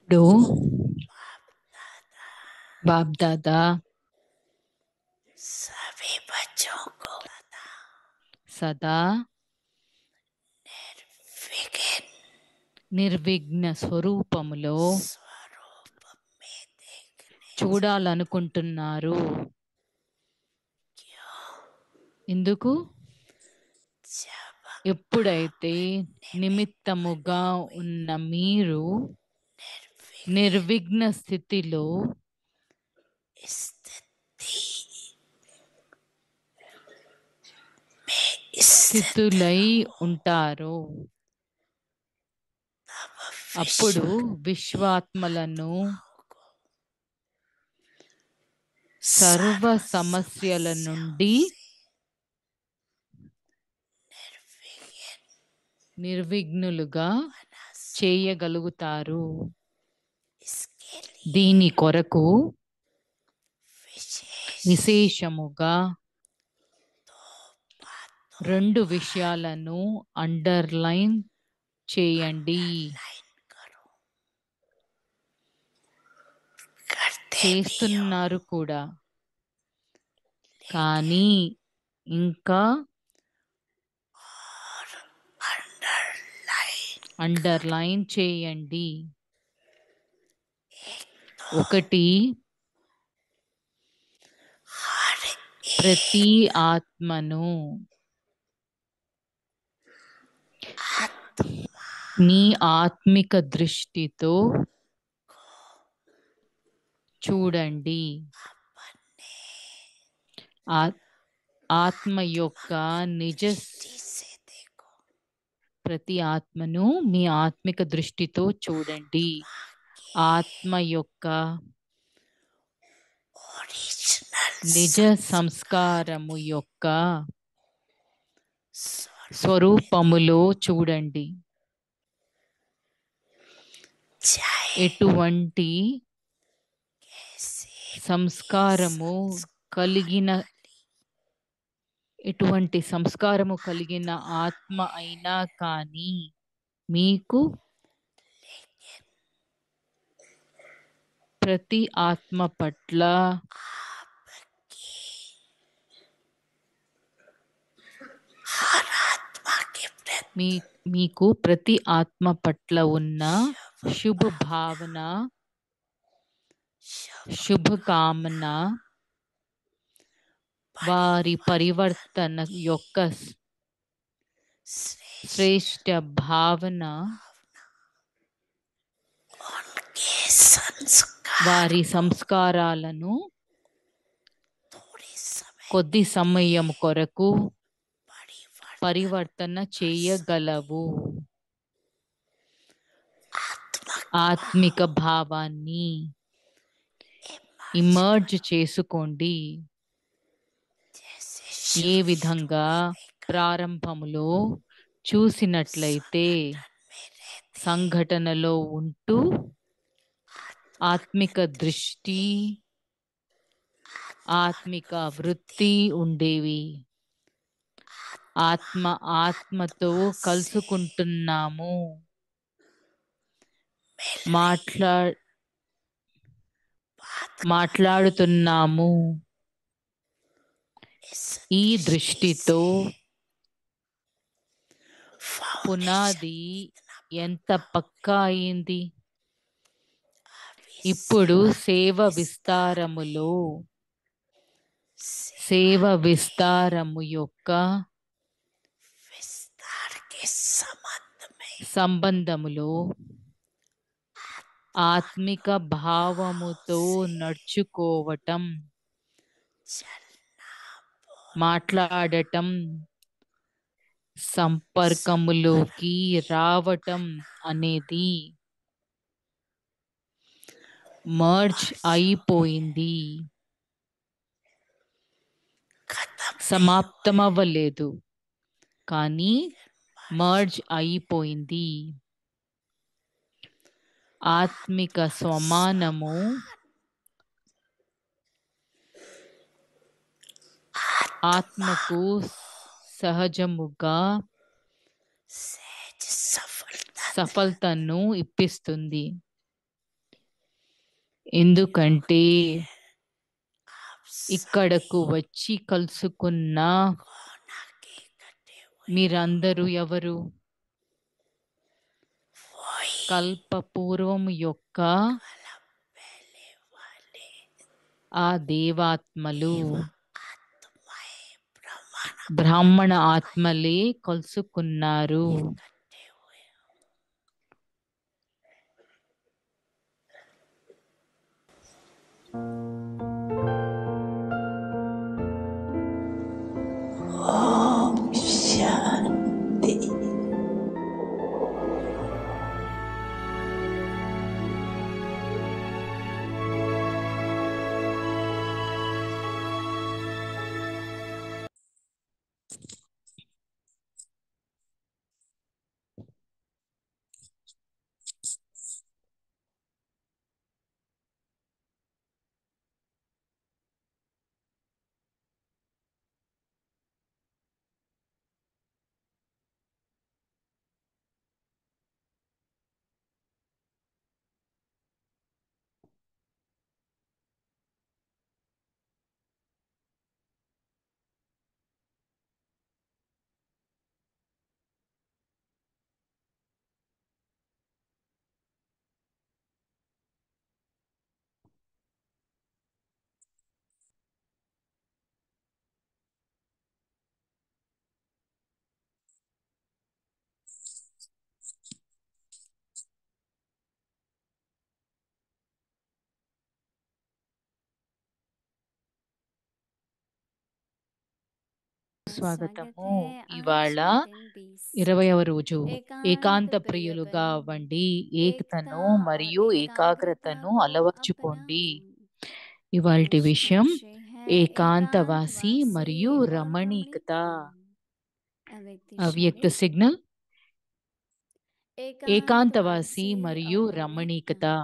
ఇప్పుడు बाप दादा सभी बच्चों को सदा నిర్విఘ్న స్వరూపములో स्वरूप में देखने చూడాలనుకుంటున్నారు. क्यों? ఎందుకు? जब ఎప్పుడైతే నిమిత్తముగా ఉన్న మీరు నిర్విఘ్న స్థితిలో స్థితులై ఉంటారు, అప్పుడు విశ్వాత్మలను సర్వ సమస్యల నుండి నిర్విఘ్నులుగా చేయగలుగుతారు. దీని కొరకు విశేషముగా 2 విషయాలను అండర్లైన్ చేయండి. చేస్తున్నారు కూడా, కానీ ఇంకా అండర్లైన్ చేయండి. ఒకటి, ప్రతి ఆత్మను మీ ఆత్మిక దృష్టితో చూడండి. ఆత్మ యొక్క నిజ ప్రతి ఆత్మను మీ ఆత్మిక దృష్టితో చూడండి. ఆత్మ యొక్క నిజ సంస్కారము యొక్క స్వరూపములో చూడండి. ఎటువంటి సంస్కారము కలిగిన ఆత్మ అయినా కానీ మీకు ప్రతి ఆత్మ పట్ల మీకు ప్రతి ఆత్మ పట్ల ఉన్న శుభ భావన, శుభకామన, వారి పరివర్తన యొక్క శ్రేష్ట భావన, వారి సంస్కారాలను కొద్ది సమయం కొరకు పరివర్తన చేయగలవు. ఆత్మిక భావాన్ని ఇమర్జ్ చేసుకోండి. ఏ విధంగా ప్రారంభములో చూసినట్లయితే సంఘటనలో ఉంటూ ఆత్మిక దృష్టి, ఆత్మిక వృత్తి ఉండేవి. ఆత్మతో కలుసుకుంటున్నాము, మాట్లాడుతున్నాము. ఈ దృష్టితో పునాది ఎంత పక్కా అయింది. ఇప్పుడు సేవ విస్తారము యొక్క సంబంధములో ఆత్మిక భావముతో నడుచుకోవటం, మాట్లాడటం, సంపర్కములోకి రావటం అనేది మర్జ్ అయిపోయింది, సమాప్తమవ్వలేదు, కానీ మర్జ్ అయిపోయింది. ఆత్మిక స్వమానము ఆత్మకు సహజముగా సఫలతను ఇప్పిస్తుంది. ఎందుకంటే आप ఇక్కడకు सभी వచ్చి కలుసుకున్న कौन आगे कटे हुए మీరందరూ ఎవరు? वही కల్పపూర్వం యొక్క कलम पहले वाले ఆ దేవాత్మలు, आत्माएं ब्रह्मण బ్రాహ్మణ ఆత్మలే కలుసుకున్నారు. इकट्ठे हुए ओम शांति। స్వాగతము. स्वागत है ఇవాళ आज दिन 20 20వ రోజు. एकांत ఏకాంత ప్రియులుగా प्रिय बनो అవ్వండి. एकता ఏకతను और మరియు एकाग्रता ఏకాగ్రతను को అలవర్చుకోండి. अपनाओ। ఇవాల్టి आज का విషయం विषय है ఏకాంతవాసి एकांतवासी మరియు और రమణీకత. रमणीकता। अव्यक्त అవ్యక్త इशारे సిగ్నల్. ఏకాంతవాసి एकांतवासी మరియు और రమణీకత रमणीकता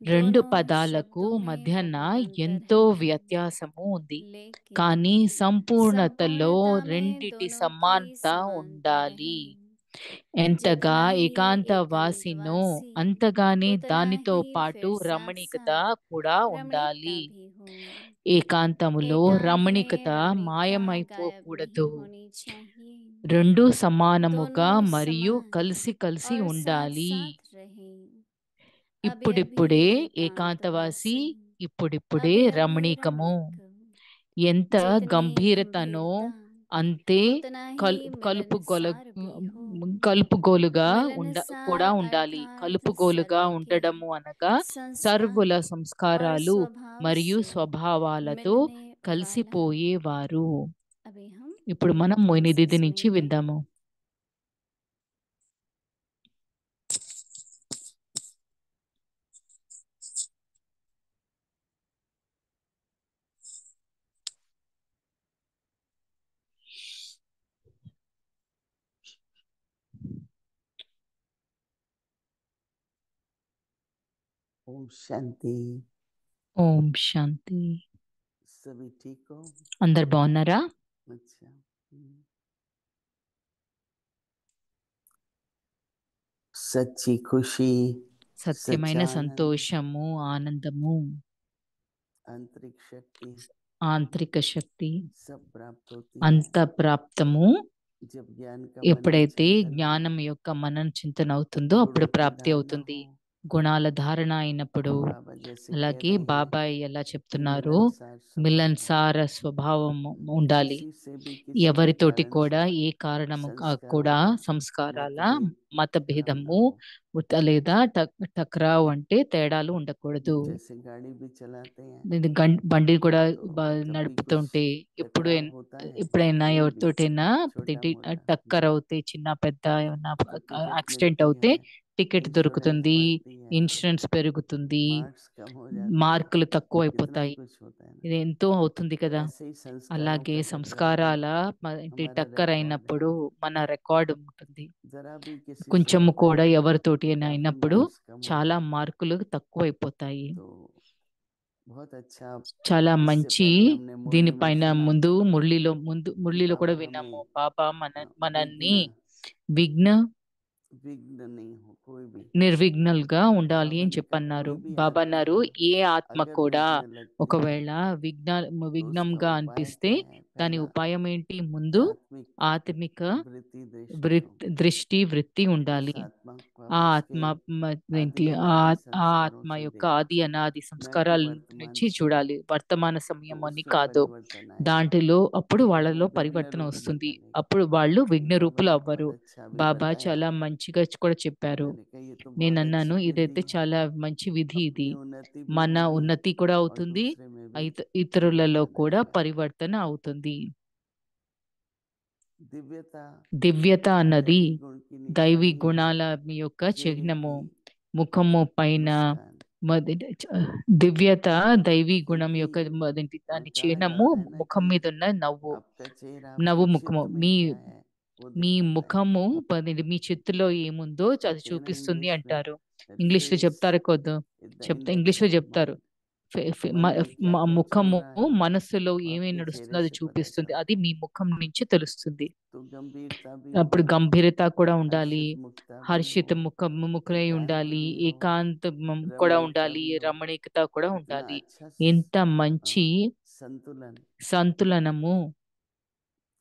రెండు दोनों పదాలకు शब्दों में మధ్యన बहुत अंतर ఎంతో है, వ్యత్యాసము ఉంది. लेकिन కానీ సంపూర్ణతలో संपूर्णता में రెండిటి दोनों की సమానత समानता ఉండాలి. है। ఎంతగా जितना ही ఏకాంతవాసినో एकांतवासी అంతగానే उतना దానితో ही పాటు फिर साथ రమణీకత साथ కూడా रमणीकता ఉండాలి. भी हो। ఏకాంతములో एकांत రమణీకత में रमणीकता गायब नहीं మాయమైపోకూడదు. होनी चाहिए। రెండు సమానముగా दोनों మరియు समान కలిసి కలిసి और साथ ఉండాలి. साथ रहे। अभी अभी ఇప్పుడిప్పుడే ఏకాంతవాసి, एकांतवासी ఇప్పుడిప్పుడే अभी अभी రమణీకము. रमणीक। ఎంత जितनी గంభీరతనో गंभीरता అంతే उतना ही కలుపుగోల मिलनसार भी हो। కలుపుగోలుగా కూడా मिलनसार ఉండాలి. अर्थात కలుపుగోలుగా सर्व के ఉండడము అనగా సర్వుల संस्कार और సంస్కారాలు स्वभाव మరియు से స్వభావాలతో मिलने वाला। కలిసిపోయేవారు. अभी हम ఇప్పుడు మనం मोहिनी మొయిని दीदी దీది से నుంచి सुनेंगे। విందాము. ओम शांति। ఓం శాంతి. सभी ठीक हो? అందరు బాగున్నారా? अच्छा। सच्ची खुशी, సత్యమైన सच्चा आनंद, సంతోషము, ఆనందము, आंतरिक शक्ति ఆంతరిక శక్తి सब प्राप्त होती అంత है ప్రాప్తము जब ज्ञान का ఎప్పుడైతే मनन चिंतन జ్ఞానం యొక్క మనన చింతన అవుతుందో అప్పుడు गुणों की ప్రాప్తి धारणा అవుతుంది. हो। గుణాల ధారణ అయినప్పుడు. बाबा जैसे कह అలాగే रहे हैं బాబాయ్ ఎలా कि చెప్తున్నారు, मिलनसार स्वभाव మిలన్సార స్వభావం ఉండాలి. किसी से भी किसी भी ఎవరితోటి कारण కూడా से ఏ కారణము संस्कारों కూడా का సంస్కారాల मतभेद खराब ना మతభేదము हो। లేదా టక్రావ్ అంటే తేడాలు ఉండకూడదు. जैसे गाड़ी भी चलाते हैं ఇది బండి కూడా तो कभी నడుపుతుంటే कुछ ఎప్పుడు टकराव होता है, ఎప్పుడైనా कोई भी ఎవరితోటైనా छोटा मोटा, టక్కర్ అవుతే, చిన్న పెద్ద ఏమన్నా तो टिकट యాక్సిడెంట్ मिलती అవుతే है, టికెట్ इंश्योरेंस దొరుకుతుంది, बढ़ती है, ఇన్సూరెన్స్ పెరుగుతుంది, मार्क्स कम हो जाते हैं, మార్కులు తక్కువ कितना అయిపోతాయి. कुछ होता है ना। ఇది ఎంతో అవుతుంది तो కదా. ऐसे ही संस्कारों అలాగే का टकराव भी సంస్కారాల हमारा టక్కర్ रिकॉर्ड है। అయినప్పుడు మన రికార్డు ఉంటుంది. जरा भी किसी से కొంచెము होता కూడా है ఎవరితోటి काफी అయినప్పుడు मार्क्स कम हो చాలా जाते हैं। మార్కులు तక్కువ అయిపోతాయి. तो बहुत अच्छा। చాలా इससे మంచి. पहले हमने मुरली में దీనిపైన सुना మురళిలో कि కూడా बाबा విన్నాము. हमें బాబా विघ्न మనల్ని విఘ్న विघ्न नहीं हो कोई भी। నిర్విఘ్నలుగా ఉండాలి बाबा అని ने कहा చెప్పన్నారు. कोई भी బాబా आत्मा అన్నారు, ఏ ఆత్మ अगर కూడా विघ्न लगती है ఒకవేళ तो उसका విఘ్నంగా उपाय అనిపిస్తే क्या है? దాని पहला ఉపాయం ఏంటి? ముందు आत्मिक ఆత్మిక वृत्ति दृष्टि होगी। వృత్తి उस ఉండాలి. आत्मा को ఆ आप ఆత్మ उसके ఏంటి? आदि अनादि ఆ संस्कारों ఆత్మ से యొక్క देखो, ఆది అనాది न कि సంస్కారాల वर्तमान నుంచి से, చూడాలి, వర్తమాన तो సమయం అని उसमें కాదు. परिवर्तन आएगा, దాంట్లో అప్పుడు तभी వాళ్ళలో वो विघ्न పరివర్తన रूप వస్తుంది. दिखा देगा। అప్పుడు వాళ్ళు तो విఘ్న बाबा రూపులు ने అవ్వరు. बहुत अच्छा भी బాబా बताया। చాలా మంచిగా కూడా చెప్పారు. मैंने कहा ये तो నేను बहुत అన్నాను, अच्छी ఇదైతే विधि है, చాలా మంచి విధి ఇది. अपनी उन्नति भी మన होगी ఉన్నతి కూడా और అవుతుంది, दूसरे में भी ఇతరులలో परिवर्तन కూడా आएगा। పరివర్తన అవుతుంది. दिव्यता దివ్యత అన్నది दैवी गुण की దైవీ निशानी है, గుణాల మీ యొక్క चेहरे చిహ్నము. की ముఖము పైన मुस्कान, దివ్యత దైవీ గుణం क्योंकि యొక్క దాని कहा చిహ్నము जाता है ना ముఖం कि మీద ఉన్న నవ్వు. आपका चेहरा నవ్వు आपके ముఖము चित्त में మీ क्या है वो మీ दिखाता है। ముఖము మీ చేతిలో ఏముందో అది कहते हैं ना చూపిస్తుంది इंग्लिश में అంటారు. ఇంగ్లీష్ లో फेस చెప్తారు కొద్దు, इज द ఇంగ్లీష్ లో इंडेक्स ऑफ చెప్తారు, माइंड। मन में क्या क्या चल ముఖము रहा है మనసులో वो ఏమేమి आपके నడుస్తుందో चेहरे అది से पता చూపిస్తుంది. चलता అది है। మీ ముఖం నుంచి తెలుస్తుంది. तो गंभीरता भी అప్పుడు हो, గంభీరత కూడా ఉండాలి, हर्षित मुक्ता भी हो, హర్షిత ముఖముఖులై एकांत ఉండాలి, भी हो, ఏకాంతం కూడా रमणीकता ఉండాలి, भी हो। రమణీకత కూడా इतना ఉండాలి. अच्छा ఎంత మంచి संतुलन, సంతులనము.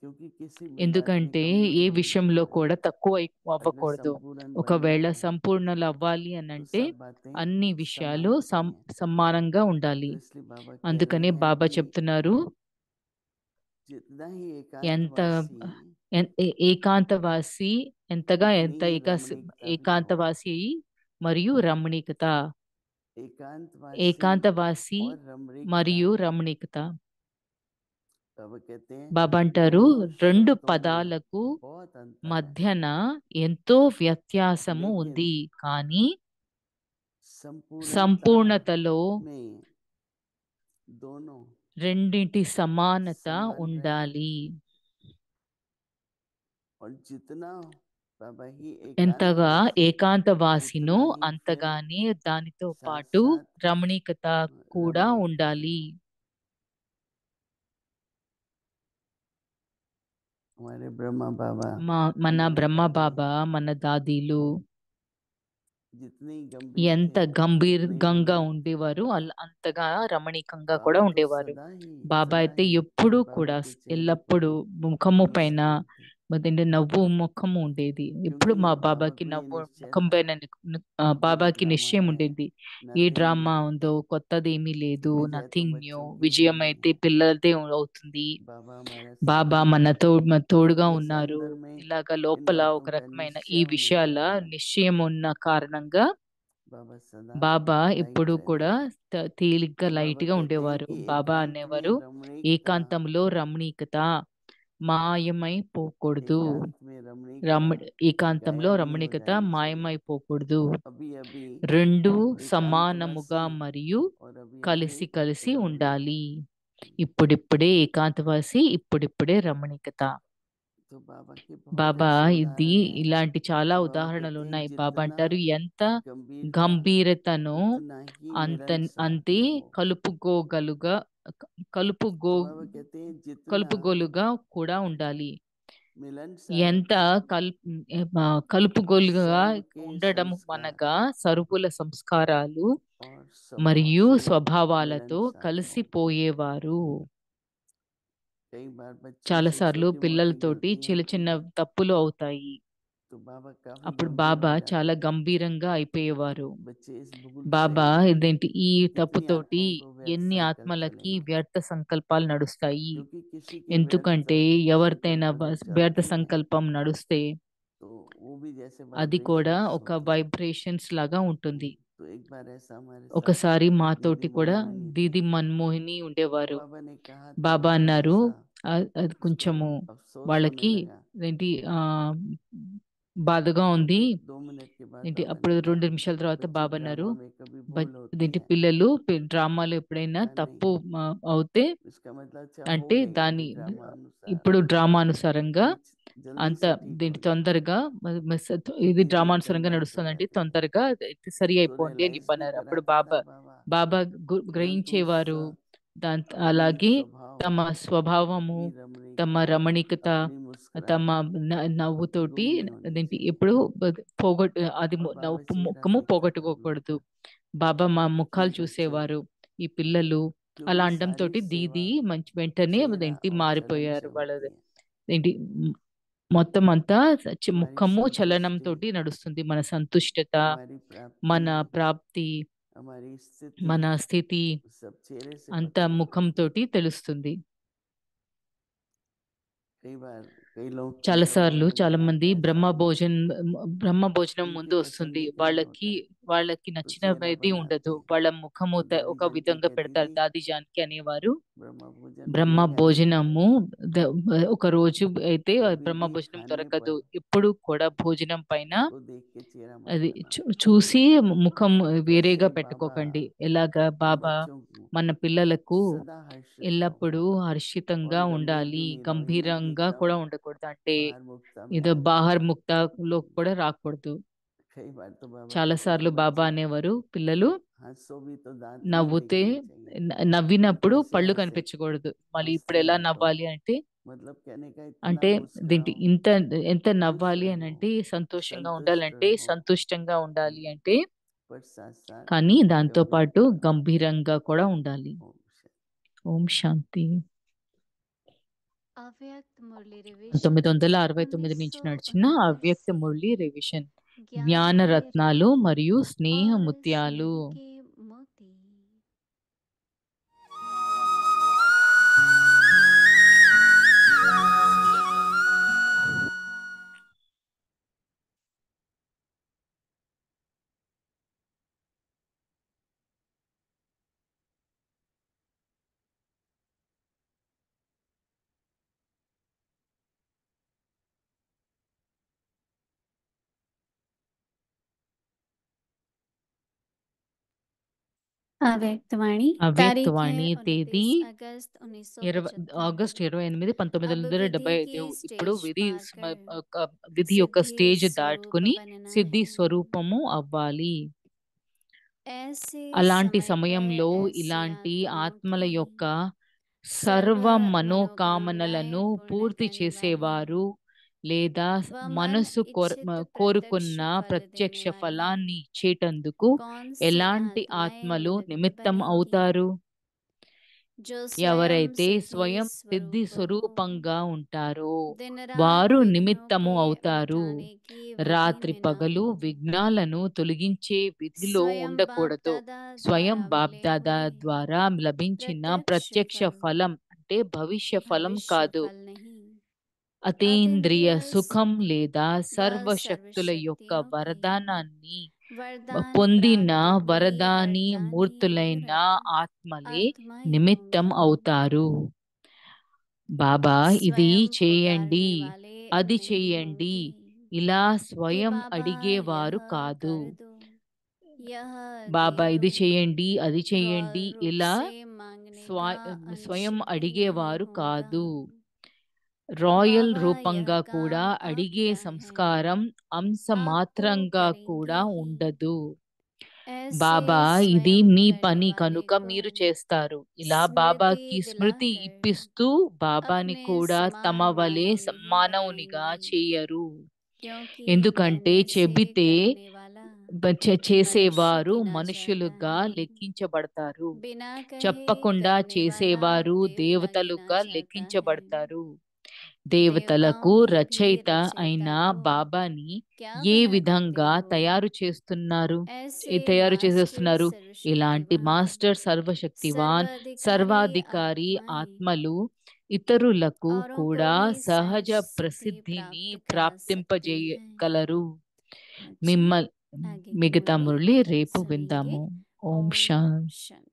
क्योंकि किसी भी बात में ఎందుకంటే कमी ఏ नहीं होनी విషయంలో चाहिए। కూడా తక్కువ अगर అవ్వకూడదు. संपूर्ण बनना ఒకవేళ है సంపూర్ణలు అవ్వాలి అని तो అంటే सब बातें అన్ని समान విషయాలు होती हैं। సమానంగా तो ఉండాలి. इसलिए बाबा कह అందుకనే रहे हैं బాబా कि చెప్తున్నారు, जितना ही ఎంత एकांतवासी ఏకాంతవాసి ఎంతగా उतनी ఎంత ही रमणीकता भी हो। ఏకాంతవాసి మరియు రమణీకత. एकांतवासी ఏకాంతవాసి और रमणीकता, మరియు రమణీకత. बाबा कहते हैं బాబా అంటారు, दोनों రెండు शब्दों में పదాలకు बहुत अंतर है, మధ్యన ఎంతో వ్యత్యాసము लेकिन ఉంది. కానీ संपूर्णता సంపూర్ణతలో में दोनों రెండింటి సమానత समान रहे। ఉండాలి. और जितना बाबा ही ఎంతగా एकांतवासी ఏకాంతవాసినో उतना ही फिर అంతగానే దానితో साथ పాటు साथ రమణీకత కూడా रमणीकता भी ఉండాలి. हमारे ब्रह्मा बाबा మన हमारे బ్రహ్మ दादी బాబా, మన దాదీలు जितने गंभीर ఎంత थे उतने గంభీరంగా रमणीक थे। ఉండేవారు, అంతగా రమణీకంగా కూడా बाबा तो ఉండేవారు. బాబా सदा అయితే ही ఎప్పుడూ बाबा కూడా के चेहरे पे ఎల్లప్పుడూ ముఖము పైన मुस्कान थे, అదేంటి నవ్వు ముఖము ఉండేది. ఎప్పుడు क्योंकि మా बाबा బాబాకి को ये నవ్వు निश्चय ముఖం था పైన जो भी బాబాకి ड्रामा నిశ్చయం है ఉండేది. ఏ नथिंग డ్రామా न्यू, ఉందో కొత్తదేమీ లేదు, विजय तो నథింగ్ న్యూ. बच्चों की విజయం होगी। అయితే పిల్లలదే అవుతుంది. बाबा हमारे బాబా साथ हैं, మన తోడుగా जैसे ఉన్నారు. अंदर में ఇలాగా इन లోపల ఒక बातों का రకమైన ఈ निश्चय होने के విషయాల कारण నిశ్చయం ఉన్న కారణంగా बाबा सदा బాబా लाइट ఎప్పుడు रहते కూడా थे। తేలిగ్గా तो बाबा లైట్ గా कहते हैं ఉండేవారు. कि బాబా एकांत అనేవారు, में रमणीकता, ఏకాంతంలో రమణీకత మాయమైపోకూడదు. एकांत में रमणीकता ఏకాంతంలో गायब नहीं हो రమణీకత जानी चाहिए। మాయమైపోకూడదు. अभी अभी రెండు एकांतवासी సమానముగా మరియు और अभी కలిసి अभी కలిసి रमणीक। ఉండాలి. ఇప్పుడిప్పుడే ఏకాంతవాసి, ఇప్పుడిప్పుడే రమణీకత. तो बाबा के बहुत బాబా ऐसे ఇది उदाहरण हैं। ఇలాంటి చాలా तो बाबा ఉదాహరణలు कहते हैं ఉన్నాయి. బాబా जितना అంటారు, ఎంత गंभीरता గంభీరతను उतना ही मिलनसार అంతే भी हो। కలుపుకోగలుగా तो बाबा कहते हैं जितना కలుపుగోలుగా కూడా ఉండాలి. मिलनसार ఎంత కలుపుగోలుగా सर्व के ఉండడం संस्कार అనగా సరుకుల సంస్కారాలు और మరియు स्वभाव से స్వభావాలతో मिलनसार हो। కలిసిపోయేవారు. कई बार बच्चों से చాలాసార్లు छोटी मोटी పిల్లలతోటి गलतियां చిన్న होती చిన్న हैं, తప్పులు అవుతాయి. तो बाबा काफी అప్పుడు गंभीर బాబా हो जाते చాలా थे। గంభీరంగా అయిపోయేవారు. बच्चे इस भूल బాబా से ఇదేంటి ఈ कितनी తప్పుతోటి आत्माओं को व्यर्थ ఎన్ని संकल्प ఆత్మలకి चलेंगे, వ్యర్థ సంకల్పాలు నడుస్తాయి. क्योंकि किसी के व्यर्थ ఎందుకంటే ఎవరితైనా संकल्प जो వ్యర్థ चलते हैं సంకల్పం నడుస్తే तो वो भी जैसे అది కూడా वाइब्रेशंस ఒక होती हैं। వైబ్రేషన్స్ లాగా ఉంటుంది. तो एक बार ऐसा हमारे साथ ఒకసారి दीदी మాతోటి కూడా मनमोहिनी थी। దీది మన్మోహిని तो ఉండేవారు. बाबा ने कहा तो బాబా थोड़ा అన్నారు, सा అది उसको కొంచెము अफसोस होने వాళ్ళకి लगा। ఏంటి బాధగా तो ఉంది. फिर 2 मिनट के बाद ఏంటి बाबा అప్పుడు ने 2 कहा నిమిషాల తర్వాత बच्चे బాబా అన్నారు, ड्रामा में कभी भूल होती ఇదేంటి है। పిల్లలు డ్రామాలో ఎప్పుడైనా कहा नहीं, తప్పు అవుతే इसका मतलब अच्छा हो అంటే गई దాని अभी ड्रामा अनुसार, ఇప్పుడు డ్రామానుసారంగా जल्दी అంత से ठीक हो దీంటి जाए, తొందరగా ఇది क्योंकि जब డ్రామానుసారంగా कन्वर्ट हो నడుస్తుందండి, जाते हैं తొందరగా సరి तो అయిపోండి అని रियलाइज भी చెప్పన్నారు. అప్పుడు कराता బాబా था बाबा, బాబా परंतु గ్రహించేవారు. अपनी అలాగే स्वभाव, తమ స్వభావము, अपनी తమ रमणीकता, రమణీకత, अपनी मुस्कान తమ प्राप्त నవ్వుతోటి गुम नहीं होनी అదేంటి चाहिए ఎప్పుడు అది और बाबा నవ్వు चेहरा ముఖము देखता था हम लोग పోగొట్టుకోకూడదు. బాబా మా कि ముఖాలు बच्चे చూసేవారు. ఈ పిల్లలు అలా क्योंकि అనడంతో सारी దీది सेवा మంచి వెంటనే चेहरा అదేంటి और चलन से మారిపోయారు. होती వాళ్ళది है ఏంటి మొత్తం అంతా हमारी ముఖము संतुष्टि చలనంతోటి నడుస్తుంది. మన సంతుష్టత, हमारी प्राप्ति మన ప్రాప్తి, हमारी स्थिति మన స్థితి सब चेहरे से అంతా पता लगता है ముఖంతోటి తెలుస్తుంది. कई बार कई लोग చాలాసార్లు भोजन చాలా कराते మంది हैं सामने బ్రహ్మ భోజనం उनकी ముందు వస్తుంది. पसंद का नहीं వాళ్ళకి होता है వాళ్ళకి तो चेहरा నచ్చినది बनाते ఉండదు. हैं వాళ్ళ ముఖము तो दादी ఒక जानकी విధంగా कहती పెడతారు. थी దాది జానకి అనేవారు, ब्रह्म भोजन బ్రహ్మ मिलेगा नहीं భోజనము ఒక రోజు అయితే कभी బ్రహ్మ भी భోజనం खाने దొరకదు. पर ఎప్పుడు కూడా భోజనం పైన को देख के चेहरा मत అది बनाना చూసి ముఖం ऐसे వేరేగా ही बाबा పెట్టుకోకండి. ఎలాగా हम బాబా बच्चों को మన పిల్లలకు सदा हर्षित रहो ఎల్లప్పుడూ और హర్షితంగా गंभीर ఉండాలి. भी नहीं रहो यानी कि గంభీరంగా एकदम కూడా ఉండకూడదు. అంటే बाहर मुक्ता में ఏదో आ जाओ బాహర్ ముక్తలో కూడా రాకూడదు. कई बार तो बाबा చాలా कहते थे సార్లు బాబా बच्चे అనేవారు, పిల్లలు हंसो भी तो दांत नहीं నవ్వుతే दिखने चाहिए నవ్వినప్పుడు कैसे పళ్ళు हंसे కనిపించకూడదు. మళ్ళీ ఇప్పుడు हंसते ఎలా हैं तो నవ్వాలి అంటే मतलब कहने का इतना అంటే मुस्कुराओ ఇంత ఎంత खुश నవ్వాలి అని रहो అంటే సంతోషంగా संतुष्ट ఉండాలంటే रहो సంతుష్టంగా ఉండాలి అంటే पर साथ साथ కానీ దాంతో गंभीर పాటు भी रहो గంభీరంగా కూడా ఉండాలి. ओम शांति। ఓం శాంతి. अव्यक्त मुरली रिविजन 1969 నుంచి నడిచిన 1929 అవ్యక్త మురళి రివిజన్. ज्ञान జ్ఞాన के రత్నాలు रत्न మరియు స్నేహ और ముత్యాలు. स्नेह के मोती। अव्यक्तवाणी तारीख है అవ్యక్తవాణి తేదీ 29 अगस्त 1975। ఆగస్టు 28, अब विधि 1975. की ఇప్పుడు स्टेज पाकर విధి యొక్క सिद्धि స్టేజ్ स्वरूप దాటుకుని बनना సిద్ధి है। స్వరూపము అవ్వాలి. ऐसे అలాంటి समय पर సమయంలో ऐसी ఇలాంటి आत्माओं ఆత్మల की యొక్క सर्व సర్వ మనోకామనలను मनोकामनाएं पूर्ण పూర్తి करने చేసేవారు वाली లేదా व मन మనసు इच्छित కోరుకున్న प्रत्यक्ष फल ప్రత్యక్ష देने वाली ఫలాన్ని ఇచ్చేటందుకు कौन सी ఎలాంటి आत्माएं ఆత్మలు निमित्त నిమిత్తం बनेंगी? అవుతారు? जो स्वयं ఎవరైతే सिद्धि స్వయం సిద్ధి स्वरूप हो, స్వరూపంగా ఉంటారో दिन रात వారు विघ्नों నిమిత్తము के అవుతారు. मिटाने की विधि రాత్రి में न పగలు हो, విఘ్నాలను తొలగించే విధిలో स्वयं बाप ఉండకూడదు. दादा స్వయం द्वारा मिले బాప్దాదా हुए ద్వారా లభించిన प्रत्यक्ष ప్రత్యక్ష फल, ఫలం అంటే భవిష్య ఫలం भविष्य కాదు. फल नहीं। అతీంద్రియ अतीन्द्रिय సుఖం सुख లేదా व సర్వశక్తుల యొక్క सर्वशक्तियों के వరదానాన్ని वरदान పొందిన प्राप्त हुई వరదాని वरदानी మూర్తులైన मूर्त ఆత్మలే आत्माएं నిమిత్తం होंगी। అవుతారు. బాబా ఇది स्वयं చేయండి, पुकारने वाले అది नहीं చెయ్యండి, होंगे ఇలా कि స్వయం बाबा यह అడిగేవారు కాదు. कर दो, यह బాబా दे ఇది दो, చేయండి, అది చెయ్యండి, रॉयल रूप ఇలా से मांगने का अंश స్వయం भी नहीं అడిగేవారు होगा। కాదు. రాయల్ बाबा రూపంగా यह కూడా काम आप అడిగే का है, సంస్కారం అంశ आप तो మాత్రంగా కూడా करेंगे ही। ఉండదు. ऐसे బాబా ఇది स्वयं మీ करने పని वाले కనుక को మీరు చేస్తారు. ఇలా स्मृति బాబాకి స్మృతి दिलाकर ఇప్పిస్తూ బాబాని अपने కూడా తమ समान వలె मानव नहीं మానవునిగా बनाएंगे, చేయరు. क्योंकि ఎందుకంటే कहने से చెబితే करने वाला मनुष्य చేసేవారు गिना जाता మనుష్యులుగా है, లెక్కించబడతారు. बिना कहे చెప్పకుండా करने वाला చేసేవారు देवता गिना దేవతలుగా जाता है। లెక్కించబడతారు. దేవతలకు देवताओं के भी రచయిత అయిన रचयिता को బాబాని क्या ఏ बना देते విధంగా हो? తయారు చేస్తున్నారు ऐसे తయారు मास्टर చేసేస్తున్నారు. ఇలాంటి सर्वशक्तिवान మాస్టర్ సర్వశక్తివాన్ सर्वाधिकारी సర్వాధికారి आत्माएं ఆత్మలు ఇతరులకు औरों को కూడా भी సహజ सहज सिद्धि ప్రసిద్ధిని प्राप्त करा सकते हैं। ప్రాప్తింపజేయగలరు. अच्छा, మిమ్మల్ आगे की మిగతా मुरली మురళి कल రేపు सुनेंगे। విందాము. ఓం ओम శాంతి. शांति।